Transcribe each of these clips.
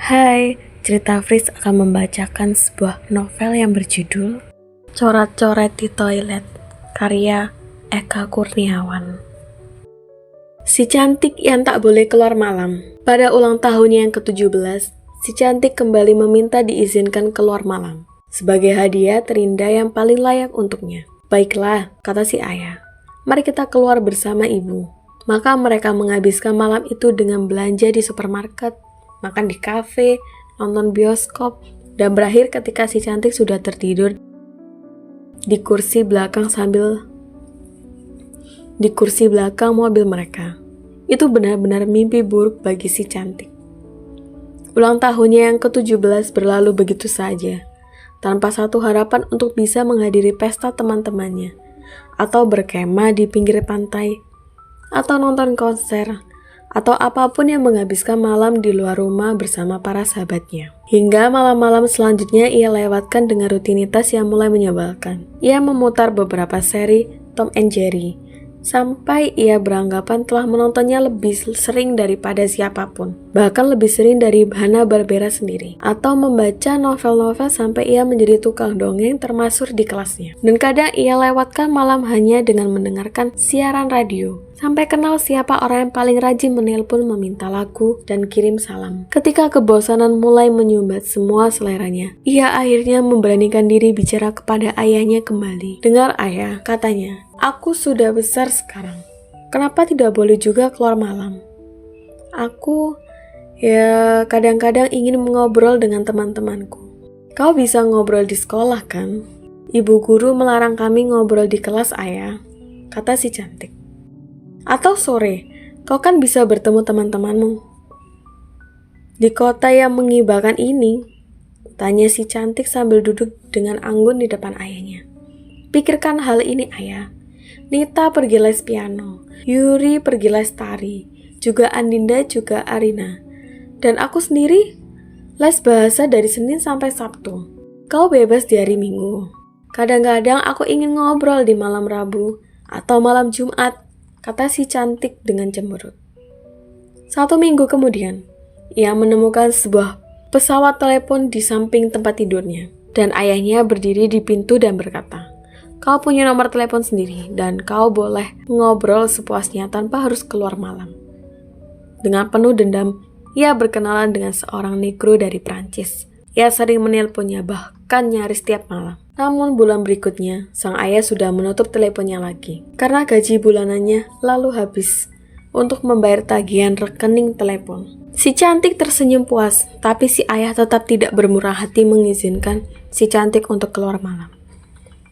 Hai, cerita Fris akan membacakan sebuah novel yang berjudul Coret-coret di Toilet, karya Eka Kurniawan. Si cantik yang tak boleh keluar malam. Pada ulang tahunnya yang ke-17, si cantik kembali meminta diizinkan keluar malam. Sebagai hadiah terindah yang paling layak untuknya. Baiklah, kata si ayah. Mari kita keluar bersama ibu. Maka mereka menghabiskan malam itu dengan belanja di supermarket, makan di kafe, nonton bioskop, dan berakhir ketika si cantik sudah tertidur di kursi belakang mobil mereka. Itu benar-benar mimpi buruk bagi si cantik. Ulang tahunnya yang ke-17 berlalu begitu saja, tanpa satu harapan untuk bisa menghadiri pesta teman-temannya, atau berkemah di pinggir pantai, atau nonton konser, atau apapun yang menghabiskan malam di luar rumah bersama para sahabatnya. Hingga malam-malam selanjutnya ia lewatkan dengan rutinitas yang mulai menyebalkan. Ia memutar beberapa seri Tom and Jerry, sampai ia beranggapan telah menontonnya lebih sering daripada siapapun. Bahkan lebih sering dari Hanna-Barbera sendiri. Atau membaca novel-novel sampai ia menjadi tukang dongeng termasyhur di kelasnya. Dan kadang ia lewatkan malam hanya dengan mendengarkan siaran radio. Sampai kenal siapa orang yang paling rajin menelpon, meminta lagu, dan kirim salam. Ketika kebosanan mulai menyumbat semua seleranya, ia akhirnya memberanikan diri bicara kepada ayahnya kembali. Dengar ayah, katanya, aku sudah besar sekarang. Kenapa tidak boleh juga keluar malam? Aku, kadang-kadang ingin mengobrol dengan teman-temanku. Kau bisa ngobrol di sekolah kan? Ibu guru melarang kami ngobrol di kelas ayah, kata si cantik. Atau sore, kau kan bisa bertemu teman-temanmu. Di kota yang mengibakan ini, tanya si cantik sambil duduk dengan anggun di depan ayahnya. Pikirkan hal ini ayah. Nita pergi les piano, Yuri pergi les tari, juga Andinda juga Arina. Dan aku sendiri les bahasa dari Senin sampai Sabtu. Kau bebas di hari Minggu. Kadang-kadang aku ingin ngobrol di malam Rabu atau malam Jumat, kata si cantik dengan cemberut. 1 minggu kemudian, ia menemukan sebuah pesawat telepon di samping tempat tidurnya. Dan ayahnya berdiri di pintu dan berkata, kau punya nomor telepon sendiri dan kau boleh ngobrol sepuasnya tanpa harus keluar malam. Dengan penuh dendam, ia berkenalan dengan seorang negro dari Prancis. Ia sering menelponnya bahkan nyaris tiap malam. Namun bulan berikutnya, sang ayah sudah menutup teleponnya lagi. Karena gaji bulanannya lalu habis untuk membayar tagihan rekening telepon. Si cantik tersenyum puas, tapi si ayah tetap tidak bermurah hati mengizinkan si cantik untuk keluar malam.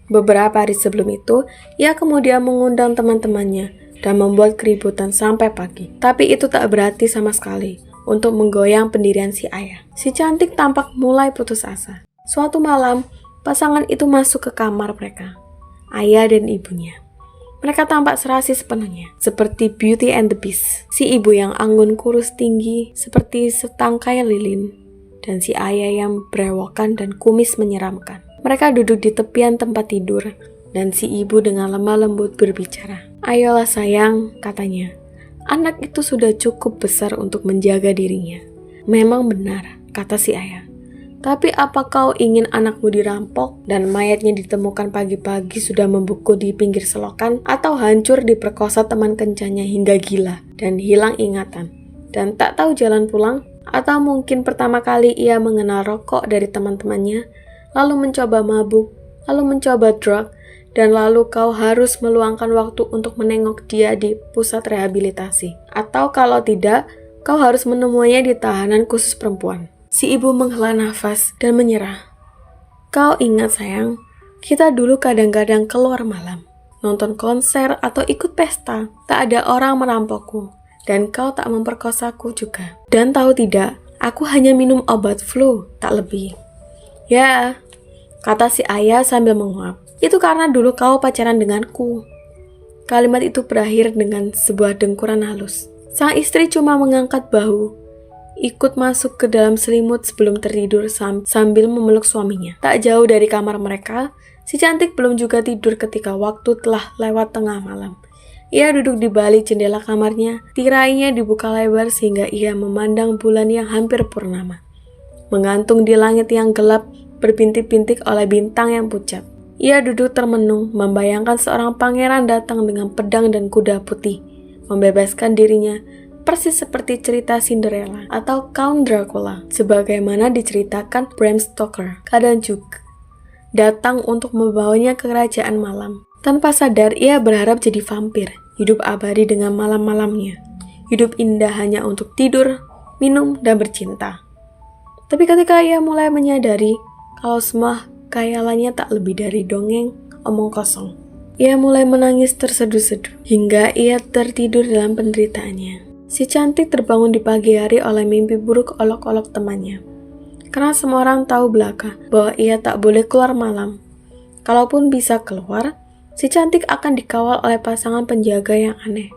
Beberapa hari sebelum itu, ia kemudian mengundang teman-temannya dan membuat keributan sampai pagi. Tapi itu tak berarti sama sekali untuk menggoyang pendirian si ayah. Si cantik tampak mulai putus asa. Suatu malam, pasangan itu masuk ke kamar mereka, ayah dan ibunya. Mereka tampak serasi sepenuhnya, seperti Beauty and the Beast. Si ibu yang anggun kurus tinggi, seperti setangkai lilin, dan si ayah yang berewokan dan kumis menyeramkan. Mereka duduk di tepian tempat tidur, dan si ibu dengan lemah lembut berbicara. Ayolah sayang, katanya. Anak itu sudah cukup besar untuk menjaga dirinya. Memang benar, kata si ayah. Tapi apa kau ingin anakmu dirampok dan mayatnya ditemukan pagi-pagi sudah membeku di pinggir selokan, atau hancur diperkosa teman kencannya hingga gila dan hilang ingatan dan tak tahu jalan pulang? Atau mungkin pertama kali ia mengenal rokok dari teman-temannya, lalu mencoba mabuk, lalu mencoba drug, dan lalu kau harus meluangkan waktu untuk menengok dia di pusat rehabilitasi. Atau kalau tidak, kau harus menemuinya di tahanan khusus perempuan. Si ibu menghela nafas dan menyerah. Kau ingat sayang, kita dulu kadang-kadang keluar malam, nonton konser atau ikut pesta. Tak ada orang merampokku, dan kau tak memperkosaku juga. Dan tahu tidak, aku hanya minum obat flu, tak lebih. Ya, kata si ayah sambil menguap. Itu karena dulu kau pacaran denganku. Kalimat itu berakhir dengan sebuah dengkuran halus. Sang istri cuma mengangkat bahu, ikut masuk ke dalam selimut sebelum tertidur sambil memeluk suaminya. Tak jauh dari kamar mereka, si cantik belum juga tidur ketika waktu telah lewat tengah malam. Ia duduk di balik jendela kamarnya, tirainya dibuka lebar sehingga ia memandang bulan yang hampir purnama. menggantung di langit yang gelap berbintik-bintik oleh bintang yang pucat. Ia duduk termenung, membayangkan seorang pangeran datang dengan pedang dan kuda putih, membebaskan dirinya, persis seperti cerita Cinderella atau Count Dracula, sebagaimana diceritakan Bram Stoker. Kadang juga datang untuk membawanya ke kerajaan malam. Tanpa sadar, ia berharap jadi vampir, hidup abadi dengan malam-malamnya. Hidup indah hanya untuk tidur, minum, dan bercinta. Tapi ketika ia mulai menyadari kalau semua khayalannya tak lebih dari dongeng, omong kosong, ia mulai menangis terseduh-seduh hingga ia tertidur dalam penderitaannya. Si cantik terbangun di pagi hari oleh mimpi buruk olok-olok temannya. Karena semua orang tahu belaka bahwa ia tak boleh keluar malam. Kalaupun bisa keluar, si cantik akan dikawal oleh pasangan penjaga yang aneh,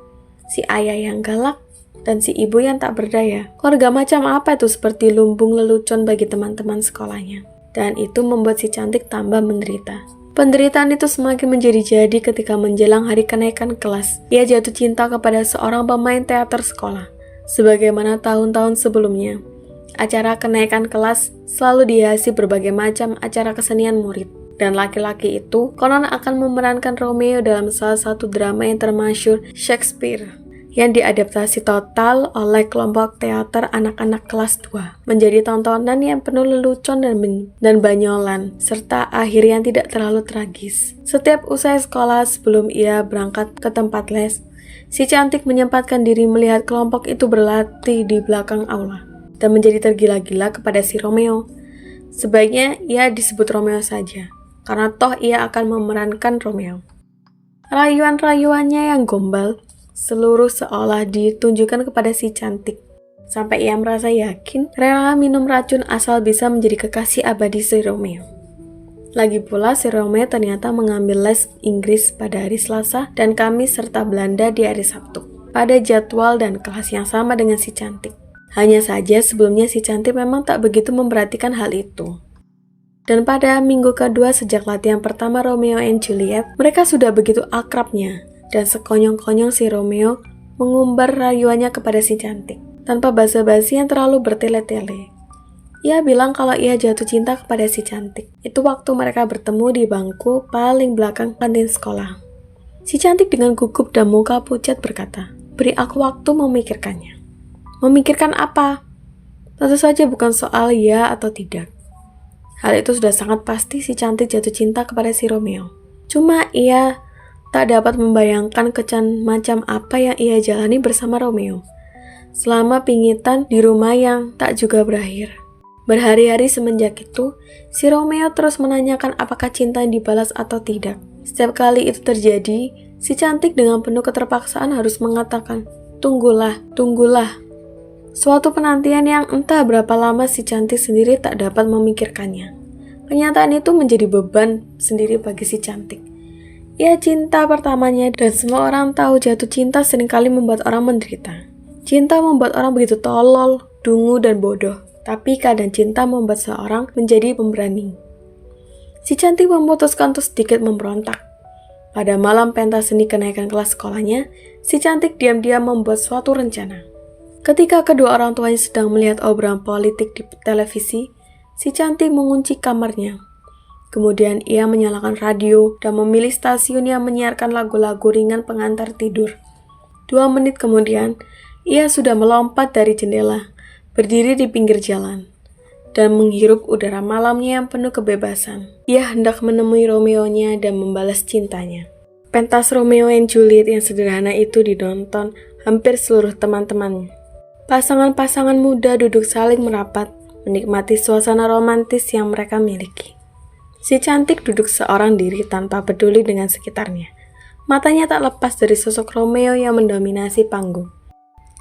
si ayah yang galak, dan si ibu yang tak berdaya. Keluarga macam apa itu seperti lumbung lelucon bagi teman-teman sekolahnya. Dan itu membuat si cantik tambah menderita. Penderitaan itu semakin menjadi-jadi ketika menjelang hari kenaikan kelas. Ia jatuh cinta kepada seorang pemain teater sekolah. Sebagaimana tahun-tahun sebelumnya, acara kenaikan kelas selalu dihiasi berbagai macam acara kesenian murid. Dan laki-laki itu konon akan memerankan Romeo dalam salah satu drama yang termasyhur Shakespeare, yang diadaptasi total oleh kelompok teater anak-anak kelas 2, menjadi tontonan yang penuh lelucon dan banyolan, serta akhir yang tidak terlalu tragis. Setiap usai sekolah sebelum ia berangkat ke tempat les, si cantik menyempatkan diri melihat kelompok itu berlatih di belakang aula, dan menjadi tergila-gila kepada si Romeo. Sebaiknya ia disebut Romeo saja, karena toh ia akan memerankan Romeo. Rayuan-rayuannya yang gombal seluruh seolah ditunjukkan kepada si cantik, sampai ia merasa yakin rela minum racun asal bisa menjadi kekasih abadi si Romeo. Lagi pula si Romeo ternyata mengambil les Inggris pada hari Selasa dan Kamis serta Belanda di hari Sabtu, pada jadwal dan kelas yang sama dengan si cantik. Hanya saja sebelumnya si cantik memang tak begitu memperhatikan hal itu. Dan pada minggu kedua sejak latihan pertama Romeo and Juliet, mereka sudah begitu akrabnya. Dan sekonyong-konyong si Romeo mengumbar rayuannya kepada si cantik, tanpa basa-basi yang terlalu bertele-tele. Ia bilang kalau ia jatuh cinta kepada si cantik. Itu waktu mereka bertemu di bangku paling belakang kantin sekolah. Si cantik dengan gugup dan muka pucat berkata, "Beri aku waktu memikirkannya." Memikirkan apa? Tentu saja bukan soal ya atau tidak. Hal itu sudah sangat pasti si cantik jatuh cinta kepada si Romeo. Cuma ia tak dapat membayangkan kecan macam apa yang ia jalani bersama Romeo selama pingitan di rumah yang tak juga berakhir. Berhari-hari semenjak itu, si Romeo terus menanyakan apakah cinta yang dibalas atau tidak. Setiap kali itu terjadi, si cantik dengan penuh keterpaksaan harus mengatakan, "Tunggulah, tunggulah." Suatu penantian yang entah berapa lama si cantik sendiri tak dapat memikirkannya. Kenyataan itu menjadi beban sendiri bagi si cantik. Ia cinta pertamanya dan semua orang tahu jatuh cinta seringkali membuat orang menderita. Cinta membuat orang begitu tolol, dungu, dan bodoh. Tapi kadang cinta membuat seorang menjadi pemberani. Si cantik memutuskan untuk sedikit memberontak. Pada malam pentas seni kenaikan kelas sekolahnya, si cantik diam-diam membuat suatu rencana. Ketika kedua orang tuanya sedang melihat obrolan politik di televisi, si cantik mengunci kamarnya. Kemudian ia menyalakan radio dan memilih stasiun yang menyiarkan lagu-lagu ringan pengantar tidur. 2 menit kemudian, ia sudah melompat dari jendela, berdiri di pinggir jalan, dan menghirup udara malamnya yang penuh kebebasan. Ia hendak menemui Romeo-nya dan membalas cintanya. Pentas Romeo and Juliet yang sederhana itu ditonton hampir seluruh teman-temannya. Pasangan-pasangan muda duduk saling merapat, menikmati suasana romantis yang mereka miliki. Si cantik duduk seorang diri tanpa peduli dengan sekitarnya. Matanya tak lepas dari sosok Romeo yang mendominasi panggung.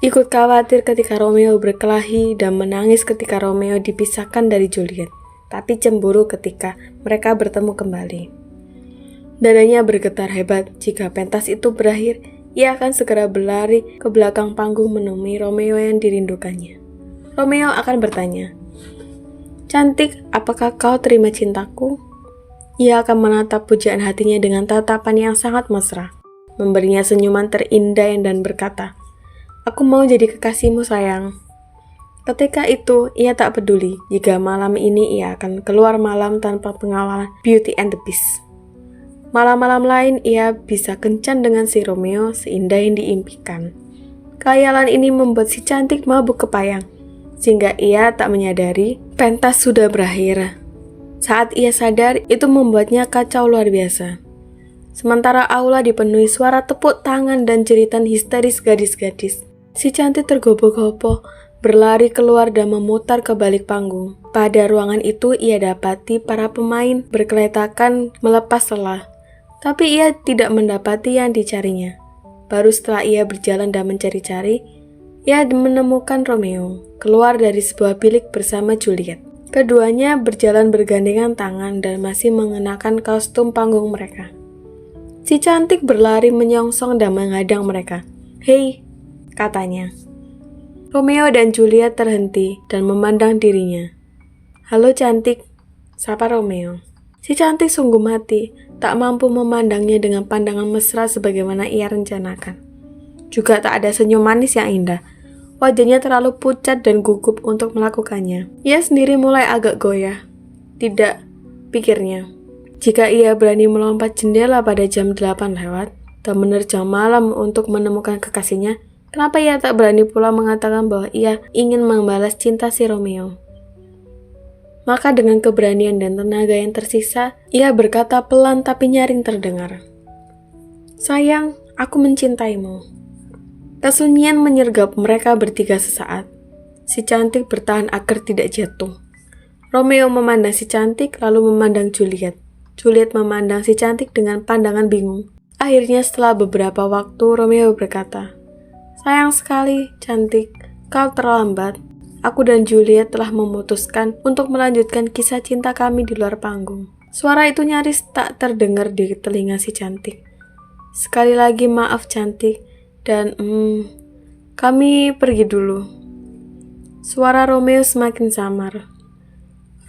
Ikut khawatir ketika Romeo berkelahi dan menangis ketika Romeo dipisahkan dari Juliet, tapi cemburu ketika mereka bertemu kembali. Dadanya bergetar hebat jika pentas itu berakhir, ia akan segera berlari ke belakang panggung menemui Romeo yang dirindukannya. Romeo akan bertanya, "Cantik, apakah kau terima cintaku?" Ia akan menatap pujaan hatinya dengan tatapan yang sangat mesra, memberinya senyuman terindah dan berkata, "Aku mau jadi kekasihmu sayang." Ketika itu, ia tak peduli jika malam ini ia akan keluar malam tanpa pengawalan Beauty and the Beast. Malam-malam lain ia bisa kencan dengan si Romeo seindah yang diimpikan. Khayalan ini membuat si cantik mabuk kepayang, sehingga ia tak menyadari pentas sudah berakhir. Saat ia sadar, itu membuatnya kacau luar biasa. Sementara aula dipenuhi suara tepuk tangan dan jeritan histeris gadis-gadis, si cantik tergopoh-gopoh, berlari keluar dan memutar ke balik panggung. Pada ruangan itu ia dapati para pemain berkeletakan melepas lelah, tapi ia tidak mendapati yang dicarinya. Baru setelah ia berjalan dan mencari-cari, ia menemukan Romeo keluar dari sebuah bilik bersama Juliet. Keduanya berjalan bergandengan tangan dan masih mengenakan kostum panggung mereka. Si cantik berlari menyongsong dan menghadang mereka. "Hei," katanya. Romeo dan Juliet terhenti dan memandang dirinya. "Halo cantik," sapa Romeo. Si cantik sungguh mati, tak mampu memandangnya dengan pandangan mesra sebagaimana ia rencanakan. Juga tak ada senyum manis yang indah. Wajahnya terlalu pucat dan gugup untuk melakukannya. Ia sendiri mulai agak goyah. Tidak, pikirnya. Jika ia berani melompat jendela pada jam 8 lewat dan menerjang malam untuk menemukan kekasihnya, kenapa ia tak berani pula mengatakan bahwa ia ingin membalas cinta si Romeo? Maka dengan keberanian dan tenaga yang tersisa, ia berkata pelan tapi nyaring terdengar. "Sayang, aku mencintaimu." Kesunyian menyergap mereka bertiga sesaat. Si cantik bertahan agar tidak jatuh. Romeo memandang si cantik lalu memandang Juliet. Juliet memandang si cantik dengan pandangan bingung. Akhirnya setelah beberapa waktu Romeo berkata, "Sayang sekali, cantik, kau terlambat. Aku dan Juliet telah memutuskan untuk melanjutkan kisah cinta kami di luar panggung." Suara itu nyaris tak terdengar di telinga si cantik. "Sekali lagi maaf cantik, dan kami pergi dulu." Suara Romeo semakin samar.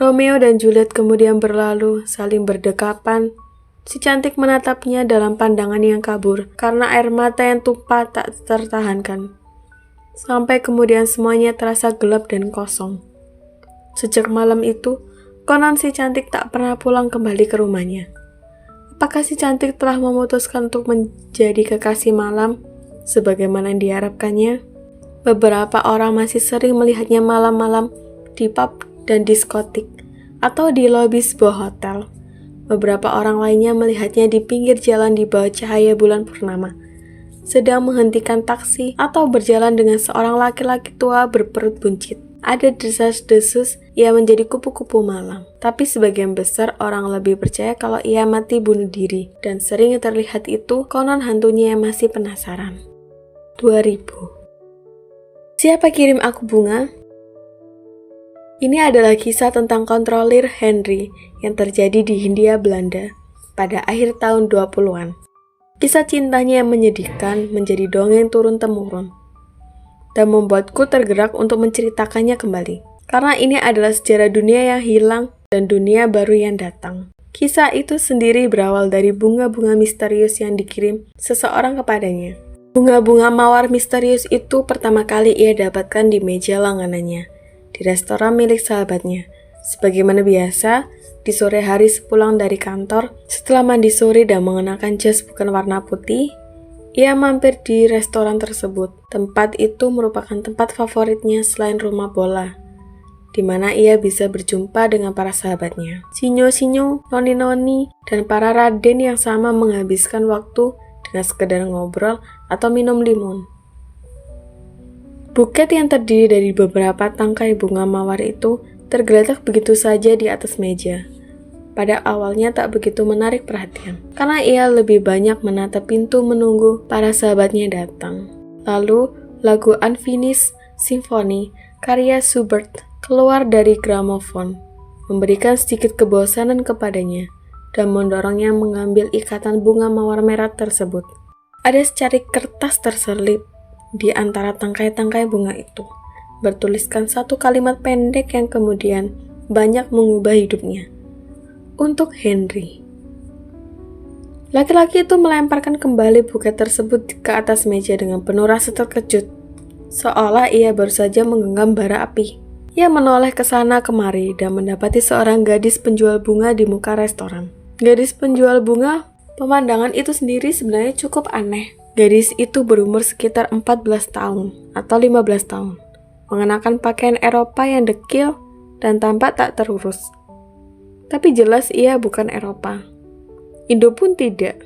Romeo dan Juliet kemudian berlalu, saling berdekapan. Si cantik menatapnya dalam pandangan yang kabur karena air mata yang tumpah tak tertahankan. Sampai kemudian semuanya terasa gelap dan kosong. Sejak malam itu, konon si cantik tak pernah pulang kembali ke rumahnya. Apakah si cantik telah memutuskan untuk menjadi kekasih malam sebagaimana yang diharapkannya? Beberapa orang masih sering melihatnya malam-malam di pub dan diskotik atau di lobi sebuah hotel. Beberapa orang lainnya melihatnya di pinggir jalan di bawah cahaya bulan purnama, sedang menghentikan taksi atau berjalan dengan seorang laki-laki tua berperut buncit. Ada desas-desus ia menjadi kupu-kupu malam, tapi sebagian besar orang lebih percaya kalau ia mati bunuh diri, dan sering terlihat itu konon hantunya yang masih penasaran. 2000. Siapa kirim aku bunga? Ini adalah kisah tentang kontrolir Henry yang terjadi di Hindia Belanda pada akhir tahun 20-an. Kisah cintanya yang menyedihkan menjadi dongeng turun-temurun dan membuatku tergerak untuk menceritakannya kembali. Karena ini adalah sejarah dunia yang hilang dan dunia baru yang datang. Kisah itu sendiri berawal dari bunga-bunga misterius yang dikirim seseorang kepadanya. Bunga-bunga mawar misterius itu pertama kali ia dapatkan di meja langganannya di restoran milik sahabatnya. Sebagaimana biasa, di sore hari sepulang dari kantor, setelah mandi sore dan mengenakan jas bukan warna putih, ia mampir di restoran tersebut. Tempat itu merupakan tempat favoritnya selain rumah bola, di mana ia bisa berjumpa dengan para sahabatnya. Sinyo-sinyo, noni-noni, dan para raden yang sama menghabiskan waktu dengan sekedar ngobrol atau minum limun. Buket yang terdiri dari beberapa tangkai bunga mawar itu tergeletak begitu saja di atas meja. Pada awalnya tak begitu menarik perhatian, karena ia lebih banyak menatap pintu menunggu para sahabatnya datang. Lalu, lagu Unfinished Symphony karya Schubert keluar dari gramofon, memberikan sedikit kebosanan kepadanya, dan mendorongnya mengambil ikatan bunga mawar merah tersebut. Ada secarik kertas terselip di antara tangkai-tangkai bunga itu, bertuliskan satu kalimat pendek yang kemudian banyak mengubah hidupnya. Untuk Henry. Laki-laki itu melemparkan kembali buket tersebut ke atas meja dengan penuh rasa terkejut. seolah ia baru saja menggenggam bara api. Ia menoleh ke sana kemari dan mendapati seorang gadis penjual bunga di muka restoran. Gadis penjual bunga, pemandangan itu sendiri sebenarnya cukup aneh. Gadis itu berumur sekitar 14 tahun atau 15 tahun, mengenakan pakaian Eropa yang dekil dan tampak tak terurus. Tapi jelas ia bukan Eropa. Indo pun tidak.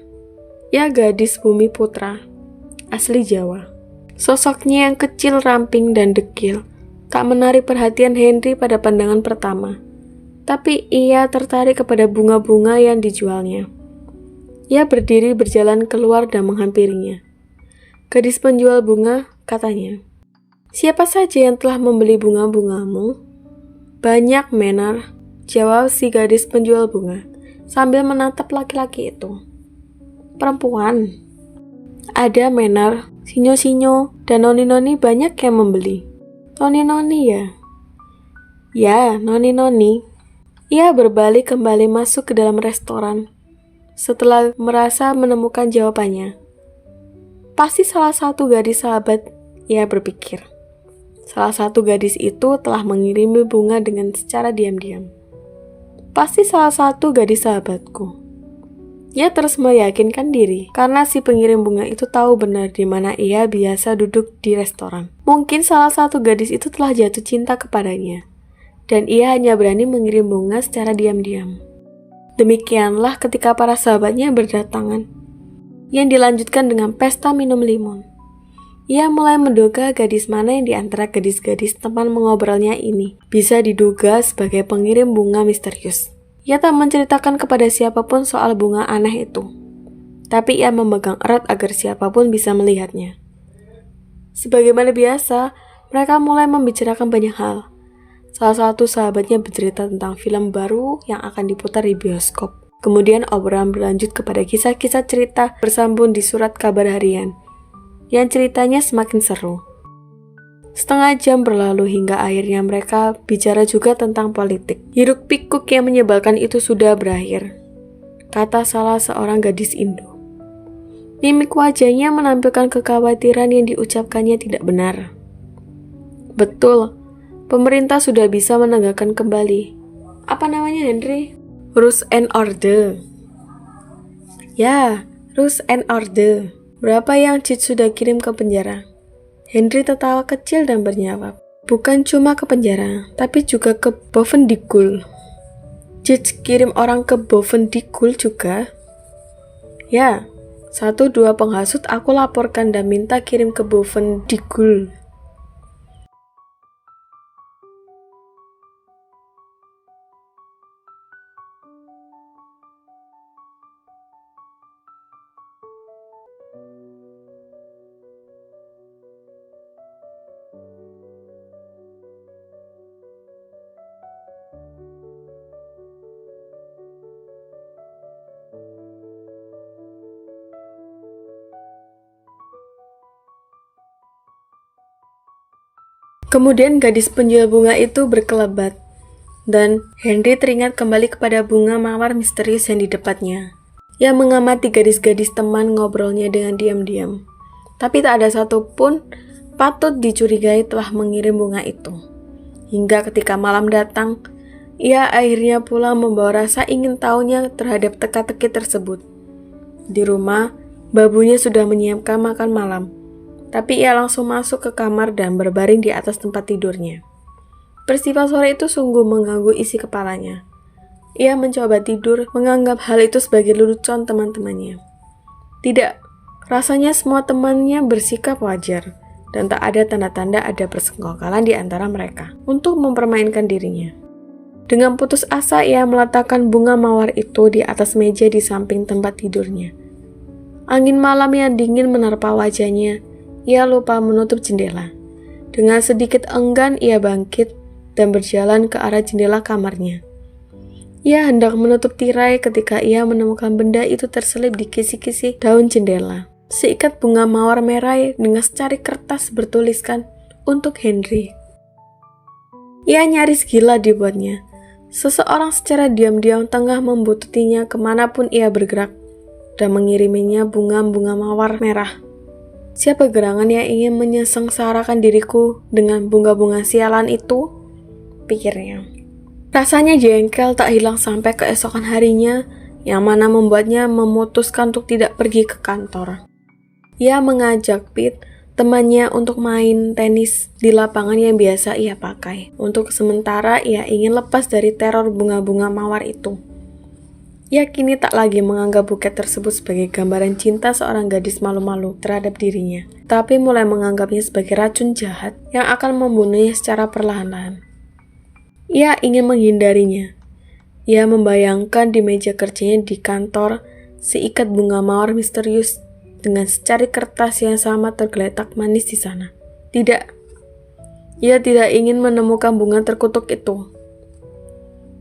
Ia gadis bumi putra, asli Jawa. Sosoknya yang kecil, ramping, dan dekil tak menarik perhatian Henry pada pandangan pertama, tapi ia tertarik kepada bunga-bunga yang dijualnya. Ia berdiri berjalan keluar dan menghampirinya. Gadis penjual bunga, katanya, "Siapa saja yang telah membeli bunga-bungamu?" "Banyak, Menor," jawab si gadis penjual bunga, sambil menatap laki-laki itu. "Perempuan?" "Ada, Menor. Sinyo-sinyo dan noni-noni banyak yang membeli." "Noni-noni ya?" "Ya, noni-noni." Ia berbalik kembali masuk ke dalam restoran. Setelah merasa menemukan jawabannya, pasti salah satu gadis sahabat, ia berpikir. Salah satu gadis itu telah mengirimi bunga dengan secara diam-diam. Pasti salah satu gadis sahabatku. Ia terus meyakinkan diri, karena si pengirim bunga itu tahu benar di mana ia biasa duduk di restoran. Mungkin salah satu gadis itu telah jatuh cinta kepadanya, dan ia hanya berani mengirim bunga secara diam-diam. Demikianlah ketika para sahabatnya berdatangan, yang dilanjutkan dengan pesta minum limun. Ia mulai menduga gadis mana yang di antara gadis-gadis teman mengobrolnya ini bisa diduga sebagai pengirim bunga misterius. Ia tak menceritakan kepada siapapun soal bunga aneh itu, tapi ia memegang erat agar siapapun bisa melihatnya. Sebagaimana biasa, mereka mulai membicarakan banyak hal. Salah satu sahabatnya bercerita tentang film baru yang akan diputar di bioskop. Kemudian obrolan berlanjut kepada kisah-kisah cerita bersambung di surat kabar harian, yang ceritanya semakin seru. Setengah jam berlalu hingga akhirnya mereka bicara juga tentang politik. Hiruk pikuk yang menyebalkan itu sudah berakhir, kata salah seorang gadis Indo. Mimik wajahnya menampilkan kekhawatiran yang diucapkannya tidak benar. Betul, pemerintah sudah bisa menegakkan kembali. Apa namanya, Henry? Rules and order. Ya, rules and order. Berapa yang Cid sudah kirim ke penjara? Henry tertawa kecil dan berjawab, bukan cuma ke penjara, tapi juga ke Bovendigul. Cid kirim orang ke Bovendigul juga? Ya, 1-2 penghasut aku laporkan dan minta kirim ke Bovendigul. Kemudian gadis penjual bunga itu berkelebat, dan Henry teringat kembali kepada bunga mawar misterius yang di depannya. Ia mengamati gadis-gadis teman ngobrolnya dengan diam-diam, tapi tak ada satupun patut dicurigai telah mengirim bunga itu. Hingga ketika malam datang, ia akhirnya pulang membawa rasa ingin tahunya terhadap teka-teki tersebut. Di rumah, babunya sudah menyiapkan makan malam, tapi ia langsung masuk ke kamar dan berbaring di atas tempat tidurnya. Peristiwa sore itu sungguh mengganggu isi kepalanya. Ia mencoba tidur, menganggap hal itu sebagai lelucon teman-temannya. Tidak, rasanya semua temannya bersikap wajar, dan tak ada tanda-tanda ada persekongkolan di antara mereka untuk mempermainkan dirinya. Dengan putus asa, ia meletakkan bunga mawar itu di atas meja di samping tempat tidurnya. Angin malam yang dingin menerpa wajahnya. Ia lupa menutup jendela. Dengan sedikit enggan, ia bangkit dan berjalan ke arah jendela kamarnya. Ia hendak menutup tirai ketika ia menemukan benda itu terselip di kisi-kisi daun jendela. Seikat bunga mawar merah dengan secari kertas bertuliskan, "Untuk Henry." Ia nyaris gila dibuatnya. Seseorang secara diam-diam tengah membututinya kemanapun ia bergerak dan mengiriminya bunga-bunga mawar merah. Siapa gerangan yang ingin menyesengsarakan diriku dengan bunga-bunga sialan itu? Pikirnya. Rasanya jengkel tak hilang sampai keesokan harinya, yang mana membuatnya memutuskan untuk tidak pergi ke kantor. Ia mengajak Pete, temannya, untuk main tenis di lapangan yang biasa ia pakai. Untuk sementara ia ingin lepas dari teror bunga-bunga mawar itu. Ia kini tak lagi menganggap buket tersebut sebagai gambaran cinta seorang gadis malu-malu terhadap dirinya, tapi mulai menganggapnya sebagai racun jahat yang akan membunuhnya secara perlahan-lahan. Ia ingin menghindarinya. Ia membayangkan di meja kerjanya di kantor seikat bunga mawar misterius dengan secari kertas yang sama tergeletak manis di sana. Tidak, ia tidak ingin menemukan bunga terkutuk itu.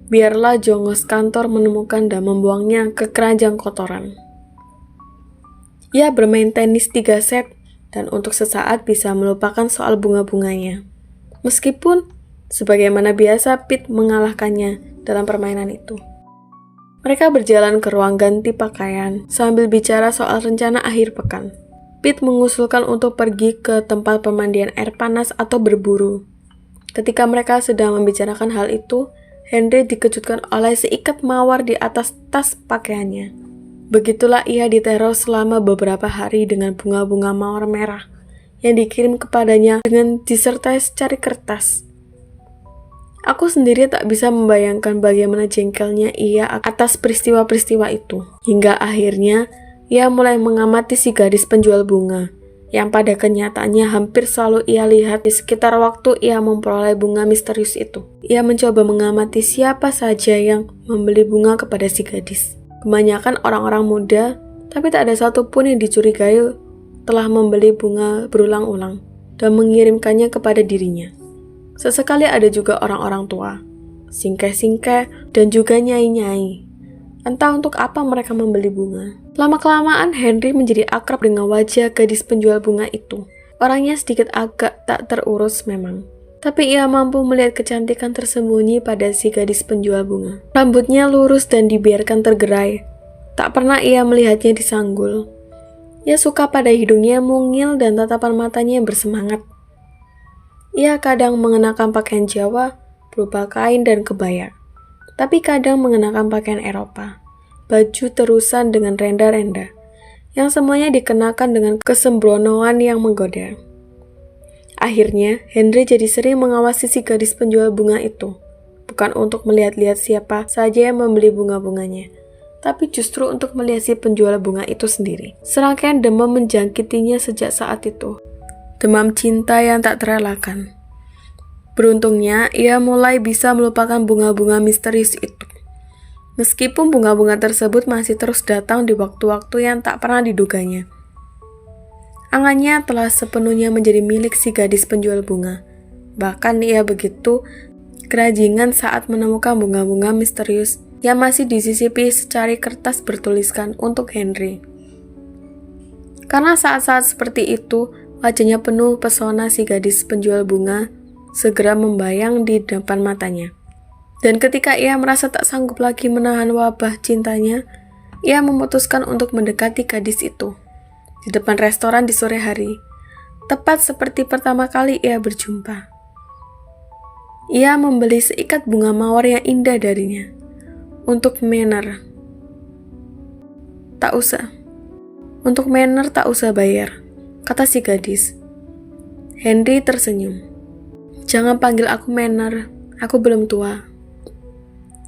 Biarlah jongos kantor menemukan dan membuangnya ke keranjang kotoran. Ia bermain tenis 3 set dan untuk sesaat bisa melupakan soal bunga-bunganya. Meskipun, sebagaimana biasa, Pete mengalahkannya dalam permainan itu. Mereka berjalan ke ruang ganti pakaian sambil bicara soal rencana akhir pekan. Pete mengusulkan untuk pergi ke tempat pemandian air panas atau berburu. Ketika mereka sedang membicarakan hal itu, Henry dikejutkan oleh seikat mawar di atas tas pakaiannya. Begitulah ia diteror selama beberapa hari dengan bunga-bunga mawar merah yang dikirim kepadanya dengan disertai secari kertas. Aku sendiri tak bisa membayangkan bagaimana jengkelnya ia atas peristiwa-peristiwa itu. Hingga akhirnya, ia mulai mengamati si gadis penjual bunga, yang pada kenyataannya hampir selalu ia lihat di sekitar waktu ia memperoleh bunga misterius itu. Ia mencoba mengamati siapa saja yang membeli bunga kepada si gadis. Kebanyakan orang-orang muda, tapi tak ada satupun yang dicurigai telah membeli bunga berulang-ulang dan mengirimkannya kepada dirinya. Sesekali ada juga orang-orang tua, singkeh-singkeh, dan juga nyai-nyai. Entah untuk apa mereka membeli bunga. Lama-kelamaan Henry menjadi akrab dengan wajah gadis penjual bunga itu. Orangnya sedikit agak tak terurus memang, tapi ia mampu melihat kecantikan tersembunyi pada si gadis penjual bunga. Rambutnya lurus dan dibiarkan tergerai. Tak pernah ia melihatnya disanggul. Ia suka pada hidungnya mungil dan tatapan matanya yang bersemangat. Ia kadang mengenakan pakaian Jawa berupa kain dan kebaya, tapi kadang mengenakan pakaian Eropa, baju terusan dengan renda-renda, yang semuanya dikenakan dengan kesembronoan yang menggoda. Akhirnya, Henry jadi sering mengawasi si gadis penjual bunga itu, bukan untuk melihat-lihat siapa saja yang membeli bunga-bunganya, tapi justru untuk melihat si penjual bunga itu sendiri. Serangkaian demam menjangkitinya sejak saat itu. Demam cinta yang tak terelakkan. Beruntungnya, ia mulai bisa melupakan bunga-bunga misterius itu. Meskipun bunga-bunga tersebut masih terus datang di waktu-waktu yang tak pernah diduganya. Angannya telah sepenuhnya menjadi milik si gadis penjual bunga. Bahkan ia begitu kerajingan saat menemukan bunga-bunga misterius yang masih disisipi secari kertas bertuliskan untuk Henry. Karena saat-saat seperti itu, wajahnya penuh pesona si gadis penjual bunga segera membayang di depan matanya. Dan ketika ia merasa tak sanggup lagi menahan wabah cintanya, ia memutuskan untuk mendekati gadis itu di depan restoran di sore hari, tepat seperti pertama kali ia berjumpa. Ia membeli seikat bunga mawar yang indah darinya untuk Manor. Tak usah. Untuk Manor tak usah bayar, kata si gadis. Henry tersenyum. Jangan panggil aku Manor, aku belum tua.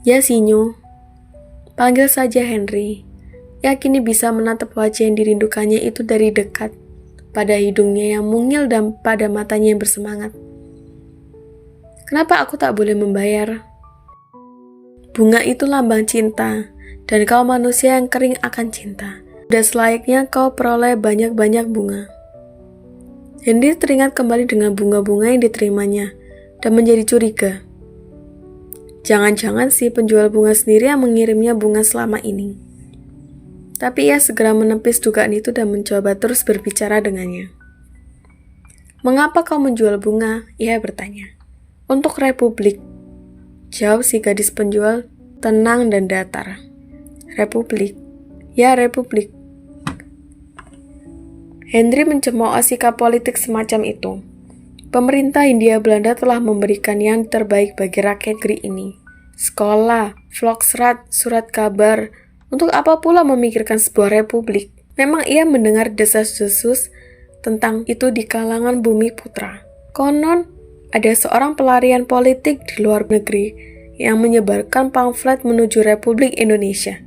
Ya Sinyo, panggil saja Henry. Ia kini bisa menatap wajah yang dirindukannya itu dari dekat, pada hidungnya yang mungil dan pada matanya yang bersemangat. Kenapa aku tak boleh membayar? Bunga itu lambang cinta, dan kau manusia yang kering akan cinta. Sudah selayaknya kau peroleh banyak-banyak bunga. Henry teringat kembali dengan bunga-bunga yang diterimanya, dan menjadi curiga. Jangan-jangan si penjual bunga sendiri yang mengirimnya bunga selama ini. Tapi ia segera menepis dugaan itu dan mencoba terus berbicara dengannya. Mengapa kau menjual bunga? Ia bertanya. Untuk Republik, jawab si gadis penjual tenang dan datar. Republik? Ya, Republik. Henry mencemooh sikap politik semacam itu. Pemerintah Hindia Belanda telah memberikan yang terbaik bagi rakyat negeri ini. Sekolah, Volksraad, surat kabar. Untuk apa pula memikirkan sebuah republik? Memang ia mendengar desas-desus tentang itu di kalangan bumi putra. Konon, ada seorang pelarian politik di luar negeri yang menyebarkan pamflet menuju Republik Indonesia.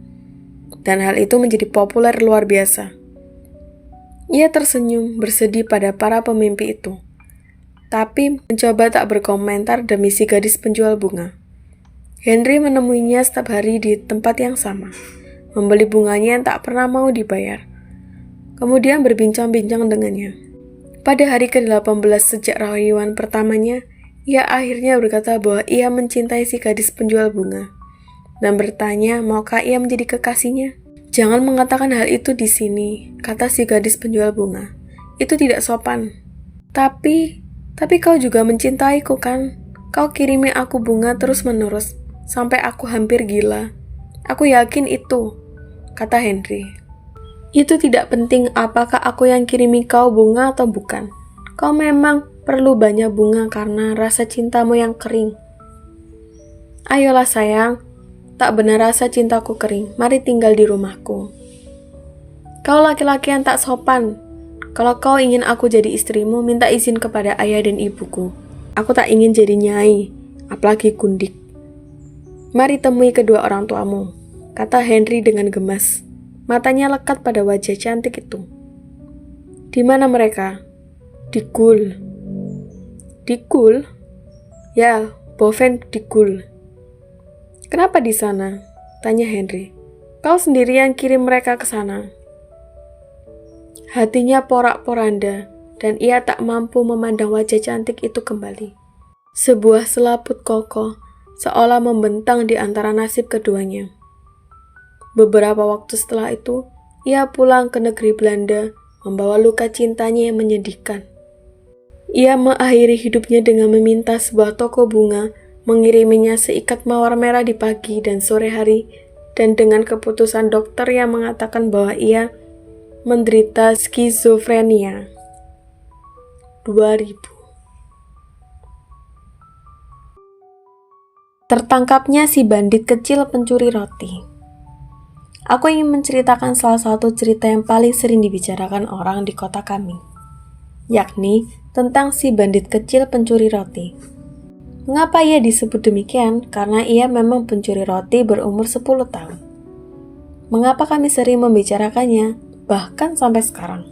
Dan hal itu menjadi populer luar biasa. Ia tersenyum bersedih pada para pemimpi itu. Tapi mencoba tak berkomentar demi si gadis penjual bunga. Henry menemuinya setiap hari di tempat yang sama, membeli bunganya yang tak pernah mau dibayar. Kemudian berbincang-bincang dengannya. Pada hari ke-18 sejak rayuan pertamanya, ia akhirnya berkata bahwa ia mencintai si gadis penjual bunga, dan bertanya maukah ia menjadi kekasihnya. Jangan mengatakan hal itu di sini, kata si gadis penjual bunga. Itu tidak sopan. Tapi kau juga mencintaiku kan? Kau kirimi aku bunga terus-menerus, sampai aku hampir gila. Aku yakin itu, kata Henry. Itu tidak penting apakah aku yang kirimi kau bunga atau bukan. Kau memang perlu banyak bunga karena rasa cintamu yang kering. Ayolah sayang, tak benar rasa cintaku kering, mari tinggal di rumahku. Kau laki-laki yang tak sopan. Kalau kau ingin aku jadi istrimu, minta izin kepada ayah dan ibuku. Aku tak ingin jadi nyai, apalagi gundik. Mari temui kedua orang tuamu, kata Henry dengan gemas. Matanya lekat pada wajah cantik itu. Di mana mereka? Di Gul. Di Gul? Ya, Boven di Gul. Kenapa di sana? Tanya Henry. Kau sendiri yang kirim mereka ke sana. Hatinya porak-poranda, dan ia tak mampu memandang wajah cantik itu kembali. Sebuah selaput kokoh, seolah membentang di antara nasib keduanya. Beberapa waktu setelah itu, ia pulang ke negeri Belanda, membawa luka cintanya yang menyedihkan. Ia mengakhiri hidupnya dengan meminta sebuah toko bunga, mengiriminya seikat mawar merah di pagi dan sore hari, dan dengan keputusan dokter yang mengatakan bahwa ia menderita skizofrenia. 2000. Tertangkapnya si bandit kecil pencuri roti. Aku ingin menceritakan salah satu cerita yang paling sering dibicarakan orang di kota kami, yakni tentang si bandit kecil pencuri roti. Mengapa ia disebut demikian? Karena ia memang pencuri roti berumur 10 tahun. Mengapa kami sering membicarakannya? Bahkan sampai sekarang.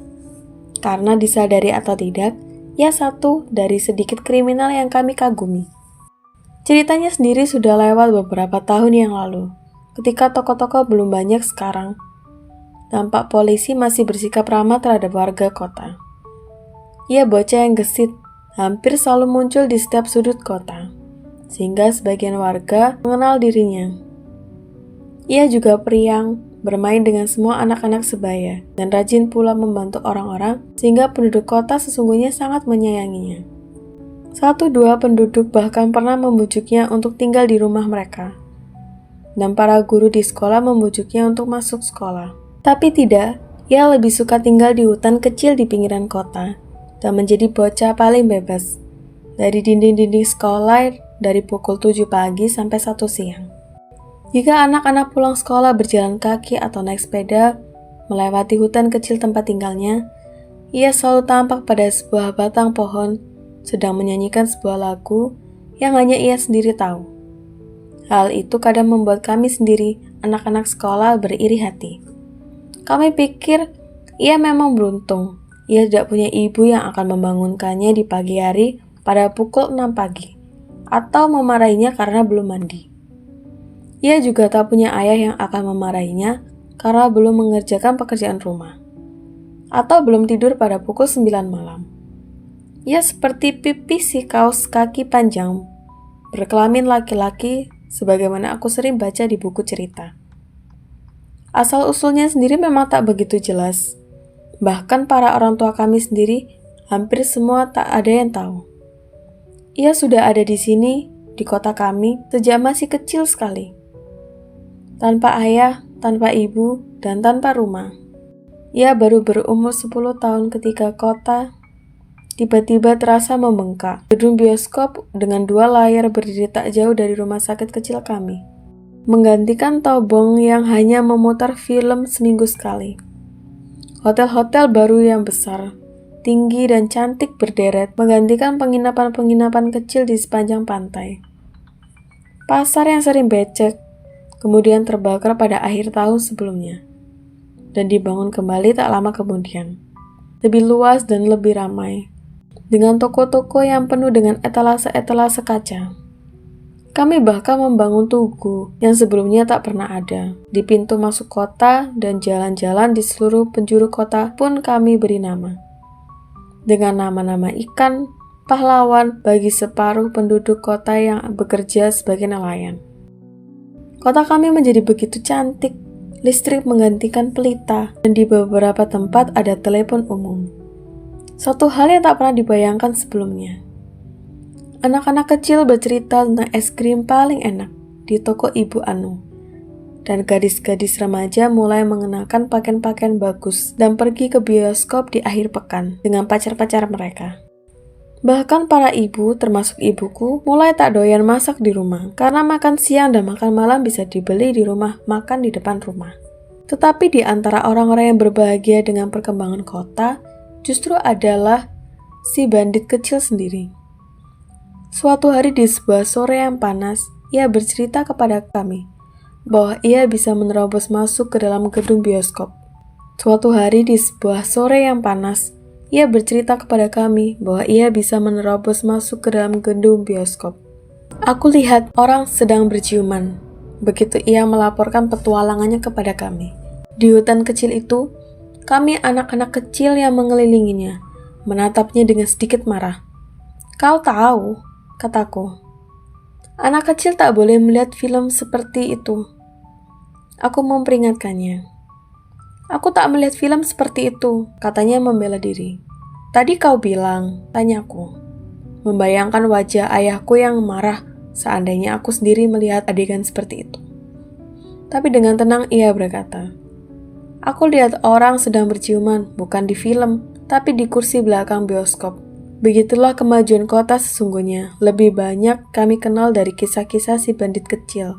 Karena disadari atau tidak, ia satu dari sedikit kriminal yang kami kagumi. Ceritanya sendiri sudah lewat beberapa tahun yang lalu, ketika tokoh-tokoh belum banyak sekarang. Tampak polisi masih bersikap ramah terhadap warga kota. Ia bocah yang gesit, hampir selalu muncul di setiap sudut kota, sehingga sebagian warga mengenal dirinya. Ia juga periang, bermain dengan semua anak-anak sebaya, dan rajin pula membantu orang-orang sehingga penduduk kota sesungguhnya sangat menyayanginya. 1-2 penduduk bahkan pernah membujuknya untuk tinggal di rumah mereka, dan para guru di sekolah membujuknya untuk masuk sekolah. Tapi tidak, ia lebih suka tinggal di hutan kecil di pinggiran kota, dan menjadi bocah paling bebas, dari dinding-dinding sekolah dari pukul 7 pagi sampai 1 siang. Jika anak-anak pulang sekolah berjalan kaki atau naik sepeda, melewati hutan kecil tempat tinggalnya, ia selalu tampak pada sebuah batang pohon, sedang menyanyikan sebuah lagu yang hanya ia sendiri tahu. Hal itu kadang membuat kami sendiri, anak-anak sekolah, beriri hati. Kami pikir, ia memang beruntung. Ia tidak punya ibu yang akan membangunkannya di pagi hari pada pukul 6 pagi, atau memarahinya karena belum mandi. Ia juga tak punya ayah yang akan memarahinya karena belum mengerjakan pekerjaan rumah, atau belum tidur pada pukul 9 malam. Ia seperti pipis si kaos kaki panjang, berkelamin laki-laki, sebagaimana aku sering baca di buku cerita. Asal-usulnya sendiri memang tak begitu jelas. Bahkan para orang tua kami sendiri, hampir semua tak ada yang tahu. Ia sudah ada di sini, di kota kami, sejak masih kecil sekali. Tanpa ayah, tanpa ibu, dan tanpa rumah. Ia baru berumur 10 tahun ketika kota tiba-tiba terasa membengkak. Gedung bioskop dengan 2 layar berdiri tak jauh dari rumah sakit kecil kami, menggantikan tobong yang hanya memutar film seminggu sekali. Hotel-hotel baru yang besar, tinggi dan cantik berderet, menggantikan penginapan-penginapan kecil di sepanjang pantai. Pasar yang sering becek, kemudian terbakar pada akhir tahun sebelumnya, dan dibangun kembali tak lama kemudian. Lebih luas dan lebih ramai, dengan toko-toko yang penuh dengan etalase-etalase kaca. Kami bahkan membangun tugu yang sebelumnya tak pernah ada. Di pintu masuk kota dan jalan-jalan di seluruh penjuru kota pun kami beri nama. Dengan nama-nama ikan, pahlawan bagi separuh penduduk kota yang bekerja sebagai nelayan. Kota kami menjadi begitu cantik, listrik menggantikan pelita, dan di beberapa tempat ada telepon umum. Suatu hal yang tak pernah dibayangkan sebelumnya. Anak-anak kecil bercerita tentang es krim paling enak di toko Ibu Anu. Dan gadis-gadis remaja mulai mengenakan pakaian-pakaian bagus dan pergi ke bioskop di akhir pekan dengan pacar-pacar mereka. Bahkan para ibu, termasuk ibuku, mulai tak doyan masak di rumah karena makan siang dan makan malam bisa dibeli di rumah makan di depan rumah. Tetapi di antara orang-orang yang berbahagia dengan perkembangan kota, justru adalah si bandit kecil sendiri. Suatu hari di sebuah sore yang panas, ia bercerita kepada kami bahwa ia bisa menerobos masuk ke dalam gedung bioskop. Suatu hari di sebuah sore yang panas, ia bercerita kepada kami bahwa ia bisa menerobos masuk ke dalam gedung bioskop. Aku lihat orang sedang berciuman. Begitu ia melaporkan petualangannya kepada kami. Di hutan kecil itu, kami anak-anak kecil yang mengelilinginya, menatapnya dengan sedikit marah. Kau tahu, kataku, anak kecil tak boleh melihat film seperti itu. Aku memperingatkannya. Aku tak melihat film seperti itu, katanya membela diri. Tadi kau bilang, tanyaku, membayangkan wajah ayahku yang marah seandainya aku sendiri melihat adegan seperti itu. Tapi dengan tenang ia berkata, aku lihat orang sedang berciuman, bukan di film, tapi di kursi belakang bioskop. Begitulah kemajuan kota sesungguhnya. Lebih banyak kami kenal dari kisah-kisah si bandit kecil,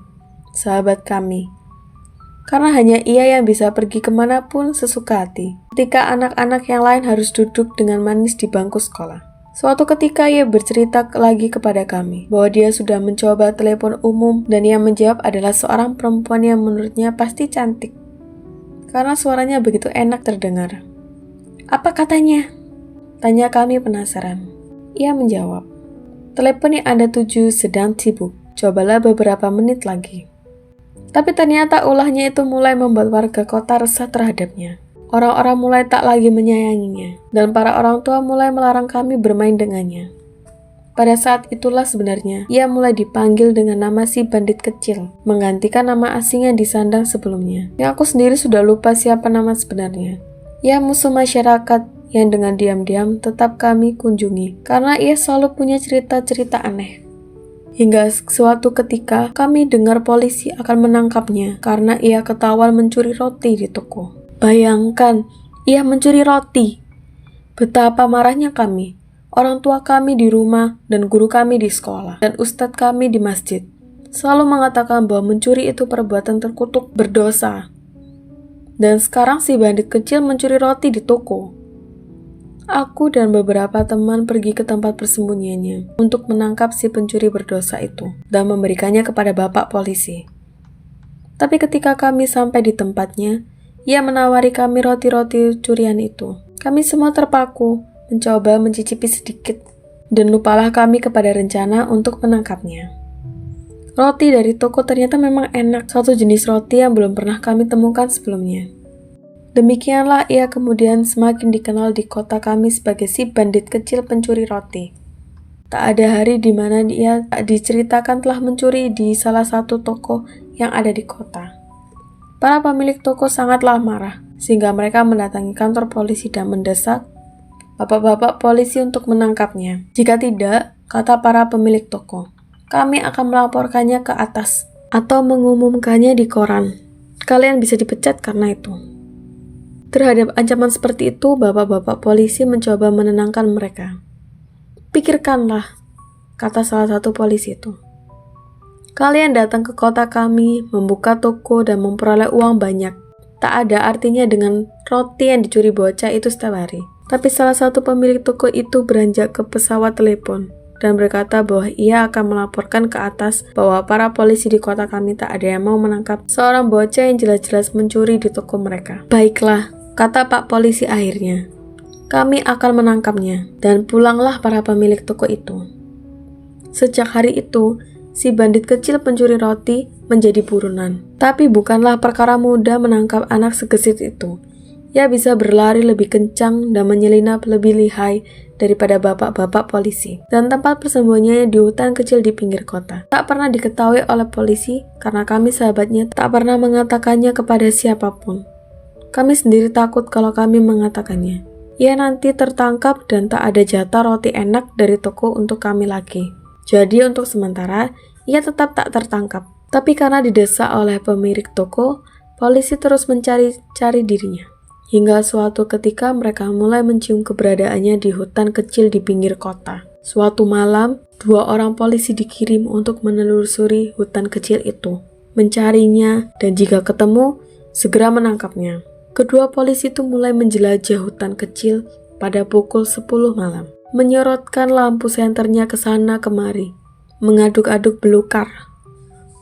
sahabat kami. Karena hanya ia yang bisa pergi kemanapun sesuka hati, ketika anak-anak yang lain harus duduk dengan manis di bangku sekolah. Suatu ketika ia bercerita lagi kepada kami bahwa dia sudah mencoba telepon umum dan yang menjawab adalah seorang perempuan yang menurutnya pasti cantik, karena suaranya begitu enak terdengar. Apa katanya? Tanya kami penasaran. Ia menjawab, telepon yang Anda tuju sedang sibuk, cobalah beberapa menit lagi. Tapi ternyata ulahnya itu mulai membuat warga kota resah terhadapnya. Orang-orang mulai tak lagi menyayanginya, dan para orang tua mulai melarang kami bermain dengannya. Pada saat itulah sebenarnya ia mulai dipanggil dengan nama si bandit kecil, menggantikan nama asing yang disandang sebelumnya. Yang aku sendiri sudah lupa siapa nama sebenarnya. Ia musuh masyarakat yang dengan diam-diam tetap kami kunjungi, karena ia selalu punya cerita-cerita aneh. Hingga suatu ketika kami dengar polisi akan menangkapnya karena ia ketahuan mencuri roti di toko. Bayangkan, ia mencuri roti. Betapa marahnya kami, orang tua kami di rumah dan guru kami di sekolah dan ustadz kami di masjid selalu mengatakan bahwa mencuri itu perbuatan terkutuk, berdosa. Dan sekarang si bandit kecil mencuri roti di toko. Aku dan beberapa teman pergi ke tempat persembunyiannya untuk menangkap si pencuri berdosa itu dan memberikannya kepada bapak polisi. Tapi ketika kami sampai di tempatnya, ia menawari kami roti-roti curian itu. Kami semua terpaku, mencoba mencicipi sedikit, dan lupalah kami kepada rencana untuk menangkapnya. Roti dari toko ternyata memang enak, satu jenis roti yang belum pernah kami temukan sebelumnya. Demikianlah ia kemudian semakin dikenal di kota kami sebagai si bandit kecil pencuri roti. Tak ada hari di mana ia tak diceritakan telah mencuri di salah satu toko yang ada di kota. Para pemilik toko sangatlah marah, sehingga mereka mendatangi kantor polisi dan mendesak bapak-bapak polisi untuk menangkapnya. Jika tidak, kata para pemilik toko, kami akan melaporkannya ke atas atau mengumumkannya di koran. Kalian bisa dipecat karena itu. Terhadap ancaman seperti itu, bapak-bapak polisi mencoba menenangkan mereka. "Pikirkanlah," kata salah satu polisi itu. "Kalian datang ke kota kami, membuka toko dan memperoleh uang banyak. Tak ada artinya dengan roti yang dicuri bocah itu setiap hari." Tapi salah satu pemilik toko itu beranjak ke pesawat telepon dan berkata bahwa ia akan melaporkan ke atas bahwa para polisi di kota kami tak ada yang mau menangkap seorang bocah yang jelas-jelas mencuri di toko mereka. "Baiklah," kata Pak Polisi akhirnya. "Kami akan menangkapnya." Dan pulanglah para pemilik toko itu. Sejak hari itu, si bandit kecil pencuri roti menjadi buronan. Tapi bukanlah perkara mudah menangkap anak segesit itu. Ia bisa berlari lebih kencang dan menyelinap lebih lihai daripada bapak-bapak polisi. Dan tempat persembunyiannya di hutan kecil di pinggir kota. Tak pernah diketahui oleh polisi karena kami sahabatnya tak pernah mengatakannya kepada siapapun. Kami sendiri takut kalau kami mengatakannya. Ia nanti tertangkap dan tak ada jatah roti enak dari toko untuk kami lagi. Jadi untuk sementara, ia tetap tak tertangkap. Tapi karena didesak oleh pemilik toko, polisi terus mencari-cari dirinya. Hingga suatu ketika mereka mulai mencium keberadaannya di hutan kecil di pinggir kota. Suatu malam, 2 orang polisi dikirim untuk menelusuri hutan kecil itu, mencarinya, dan jika ketemu, segera menangkapnya. Kedua polisi itu mulai menjelajah hutan kecil pada pukul 10 malam, menyorotkan lampu senternya ke sana kemari, mengaduk-aduk belukar,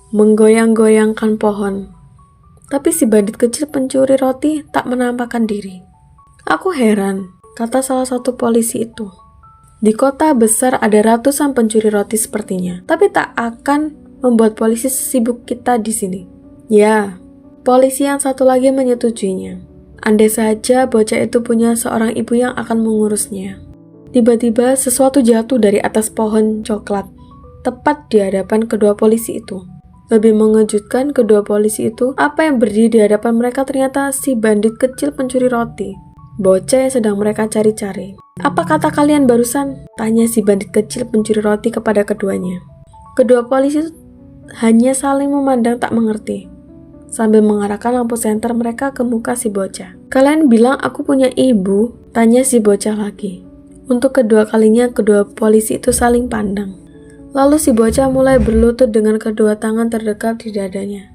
menggoyang-goyangkan pohon. Tapi si bandit kecil pencuri roti tak menampakkan diri. "Aku heran," kata salah satu polisi itu. "Di kota besar ada ratusan pencuri roti sepertinya, tapi tak akan membuat polisi sesibuk kita di sini." Ya, polisi yang satu lagi menyetujuinya. Andai saja bocah itu punya seorang ibu yang akan mengurusnya. Tiba-tiba sesuatu jatuh dari atas pohon coklat, tepat di hadapan kedua polisi itu. Lebih mengejutkan, kedua polisi itu, apa yang berdiri di hadapan mereka ternyata si bandit kecil pencuri roti. Bocah yang sedang mereka cari-cari. "Apa kata kalian barusan?" tanya si bandit kecil pencuri roti kepada keduanya. Kedua polisi itu hanya saling memandang tak mengerti, sambil mengarahkan lampu senter mereka ke muka si bocah. "Kalian bilang aku punya ibu?" tanya si bocah lagi. Untuk kedua kalinya, kedua polisi itu saling pandang. Lalu si bocah mulai berlutut dengan kedua tangan terdekat di dadanya.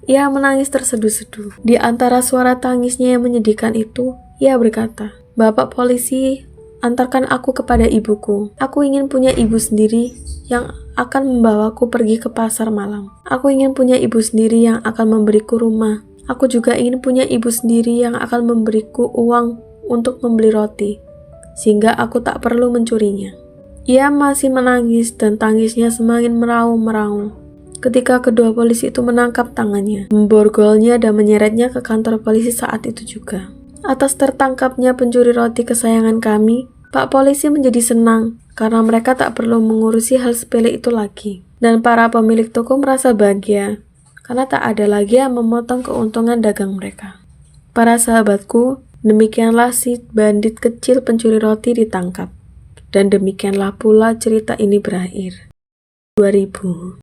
Ia menangis terseduh-seduh. Di antara suara tangisnya yang menyedihkan itu, ia berkata, "Bapak polisi, antarkan aku kepada ibuku. Aku ingin punya ibu sendiri yang akan membawaku pergi ke pasar malam. Aku ingin punya ibu sendiri yang akan memberiku rumah. Aku juga ingin punya ibu sendiri yang akan memberiku uang untuk membeli roti, sehingga aku tak perlu mencurinya." Ia masih menangis dan tangisnya semakin meraung-meraung ketika kedua polisi itu menangkap tangannya, memborgolnya dan menyeretnya ke kantor polisi saat itu juga. Atas tertangkapnya pencuri roti kesayangan kami, Pak Polisi menjadi senang karena mereka tak perlu mengurusi hal sepele itu lagi. Dan para pemilik toko merasa bahagia karena tak ada lagi yang memotong keuntungan dagang mereka. Para sahabatku, demikianlah si bandit kecil pencuri roti ditangkap. Dan demikianlah pula cerita ini berakhir. 2000